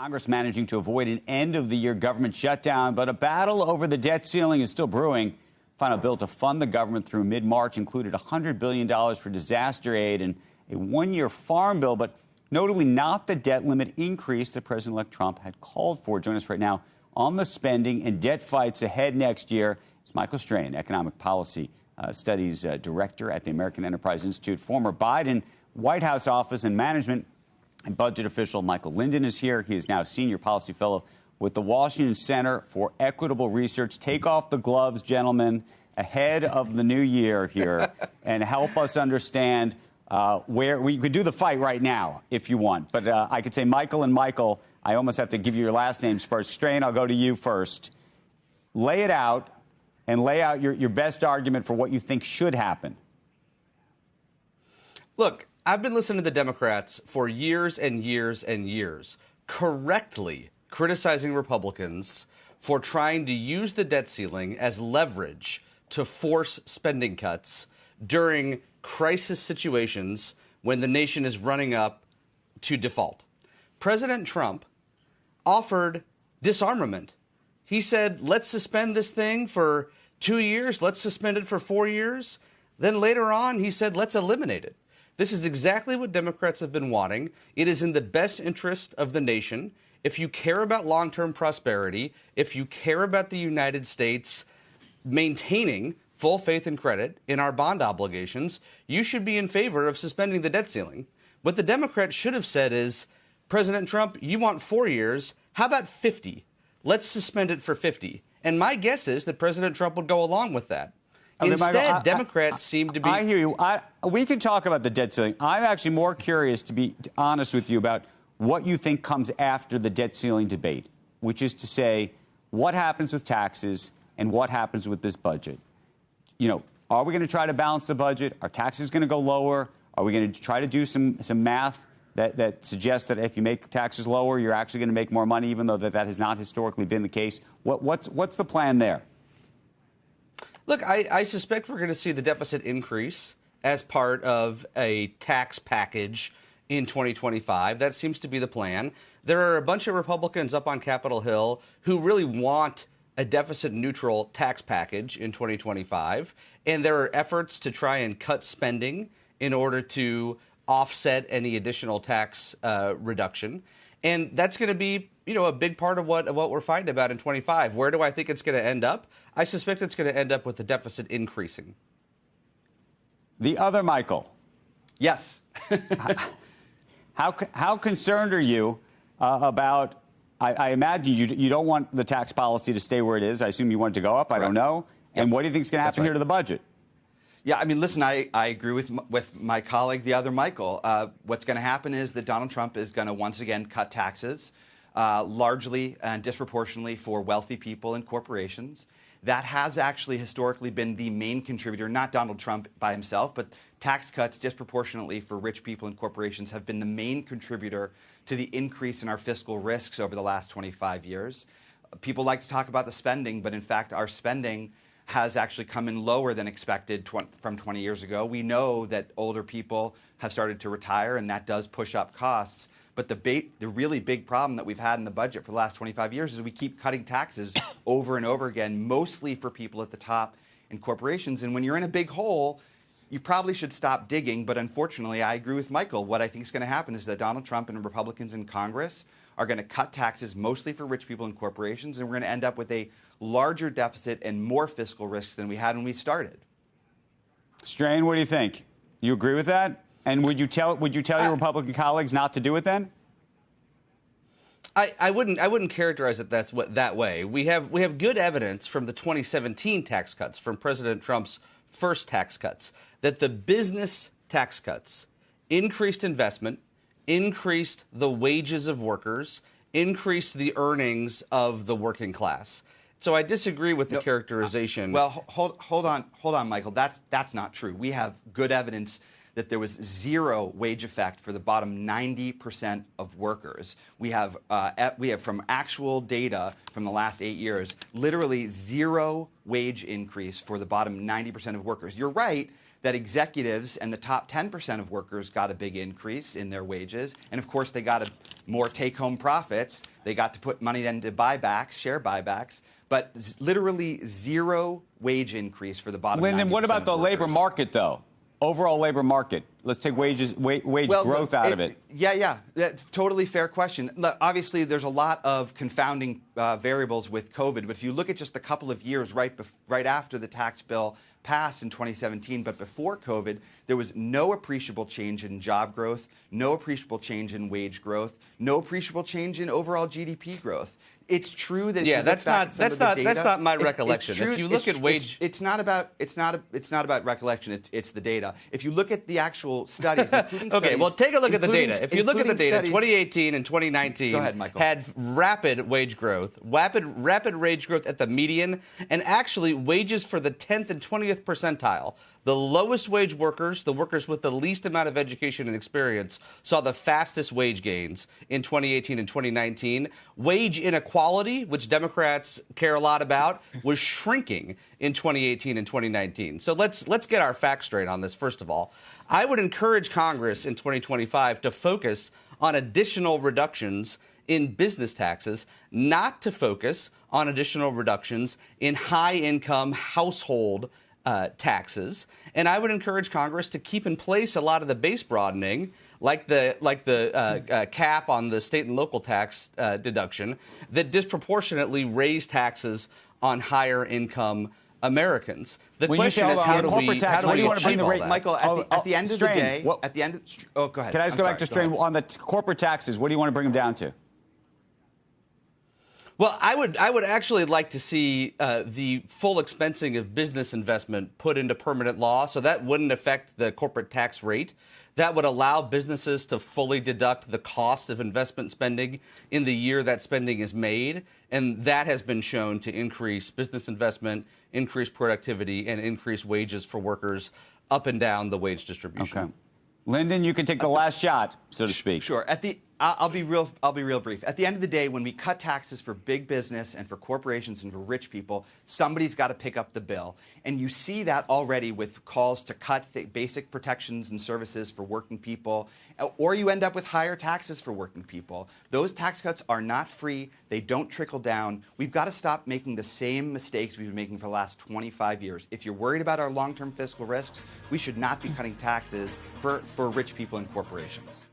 Congress managing to avoid an end-of-the-year government shutdown, but a battle over the debt ceiling is still brewing. Final bill to fund the government through mid-March included $100 billion for disaster aid and a one-year farm bill, but notably not the debt limit increase that President-elect Trump had called for. Join us right now on the spending and debt fights ahead next year. It's Michael Strain, Economic Policy Studies Director at the American Enterprise Institute, former Biden White House Office and Management and Budget official Michael Linden is here. He is now Senior Policy Fellow with the Washington Center for Equitable Research. Take off the gloves, gentlemen, ahead of the new year here and help us understand where we could do the fight right now if you want. But I could say Michael and Michael. I almost have to give you your last names first. Strain, I'll go to you first. Lay it out and lay out your best argument for what you think should happen. Look, I've been listening to the Democrats for years and years and years, correctly criticizing Republicans for trying to use the debt ceiling as leverage to force spending cuts during crisis situations when the nation is running up to default. President Trump offered disarmament. He said, let's suspend this thing for 2 years. Let's suspend it for 4 years. Then later on, he said, let's eliminate it. This is exactly what Democrats have been wanting. It is in the best interest of the nation. If you care about long-term prosperity, if you care about the United States maintaining full faith and credit in our bond obligations, you should be in favor of suspending the debt ceiling. What the Democrats should have said is, President Trump, you want 4 years. How about 50? Let's suspend it for 50. And my guess is that President Trump would go along with that. Instead, Michael, Democrats seem to be... I hear you. We can talk about the debt ceiling. I'm actually more curious, to be honest with you, about what you think comes after the debt ceiling debate, which is to say, what happens with taxes and what happens with this budget? You know, are we going to try to balance the budget? Are taxes going to go lower? Are we going to try to do some math that suggests that if you make taxes lower, you're actually going to make more money, even though that has not historically been the case? What's the plan there? Look, I suspect we're going to see the deficit increase as part of a tax package in 2025. That seems to be the plan. There are a bunch of Republicans up on Capitol Hill who really want a deficit-neutral tax package in 2025, and there are efforts to try and cut spending in order to offset any additional tax reduction. And that's going to be, a big part of what we're fighting about in 25. Where do I think it's going to end up? I suspect it's going to end up with the deficit increasing. The other Michael. Yes. How concerned are you about, I imagine you don't want the tax policy to stay where it is. I assume you want it to go up. I don't know. Yep. And what do you think is going to happen here to the budget? Yeah, I mean, listen, I agree with my colleague, the other Michael. What's going to happen is that Donald Trump is going to once again cut taxes, largely and disproportionately for wealthy people and corporations. That has actually historically been the main contributor, not Donald Trump by himself, but tax cuts disproportionately for rich people and corporations have been the main contributor to the increase in our fiscal risks over the last 25 years. People like to talk about the spending, but in fact, our spending has actually come in lower than expected from 20 years ago. We know that older people have started to retire, and that does push up costs. But the really big problem that we've had in the budget for the last 25 years is we keep cutting taxes over and over again, mostly for people at the top and corporations. And when you're in a big hole, you probably should stop digging. But unfortunately, I agree with Michael. What I think is going to happen is that Donald Trump and Republicans in Congress are going to cut taxes mostly for rich people and corporations, and we're going to end up with a larger deficit and more fiscal risks than we had when we started. Strain, what do you think? You agree with that? And would you tell your Republican colleagues not to do it then? I wouldn't characterize it that way. We have good evidence from the 2017 tax cuts, from President Trump's first tax cuts, that the business tax cuts increased investment, increased the wages of workers, increased the earnings of the working class. So I disagree with the characterization. Well, hold on, Michael. That's not true. We have good evidence that there was zero wage effect for the bottom 90% of workers. We have from actual data from the last 8 years, literally zero wage increase for the bottom 90% of workers. You're right that executives and the top 10% of workers got a big increase in their wages. And of course, they got more take-home profits. They got to put money into buybacks, share buybacks, but literally zero wage increase for the bottom 90% Linden, what about the of labor workers. market, though? Overall labor market. Let's take wage growth out of it. Yeah. That's a totally fair question. Look, obviously, there's a lot of confounding variables with COVID. But if you look at just a couple of years right after the tax bill passed in 2017, but before COVID, there was no appreciable change in job growth, no appreciable change in wage growth, no appreciable change in overall GDP growth. It's true that that's not my recollection. It's true, if you look at wage, it's not about recollection. It's the data. If you look at the actual studies, including okay, studies, well, take a look at the data. If you look at the data, 2018 and 2019 Go ahead, Michael. had rapid wage growth, rapid wage growth at the median, and actually wages for the 10th and 20th percentile. The lowest wage workers, the workers with the least amount of education and experience, saw the fastest wage gains in 2018 and 2019. Wage inequality, which Democrats care a lot about, was shrinking in 2018 and 2019. So let's get our facts straight on this, first of all. I would encourage Congress in 2025 to focus on additional reductions in business taxes, not to focus on additional reductions in high-income household taxes. And I would encourage Congress to keep in place a lot of the base broadening, like the cap on the state and local tax deduction, that disproportionately raise taxes on higher income Americans. The question is, how do we achieve all that? Michael, at the end of the day, go ahead. Can I just go back to Strain on the corporate taxes? What do you want to bring them down to? Well, I would actually like to see the full expensing of business investment put into permanent law, so that wouldn't affect the corporate tax rate. That would allow businesses to fully deduct the cost of investment spending in the year that spending is made, and that has been shown to increase business investment, increase productivity, and increase wages for workers up and down the wage distribution. Okay. Linden, you can take the last shot, so to speak. Sure. I'll be real brief. At the end of the day, when we cut taxes for big business and for corporations and for rich people, somebody's got to pick up the bill. And you see that already with calls to cut basic protections and services for working people, or you end up with higher taxes for working people. Those tax cuts are not free. They don't trickle down. We've got to stop making the same mistakes we've been making for the last 25 years. If you're worried about our long-term fiscal risks, we should not be cutting taxes for rich people and corporations.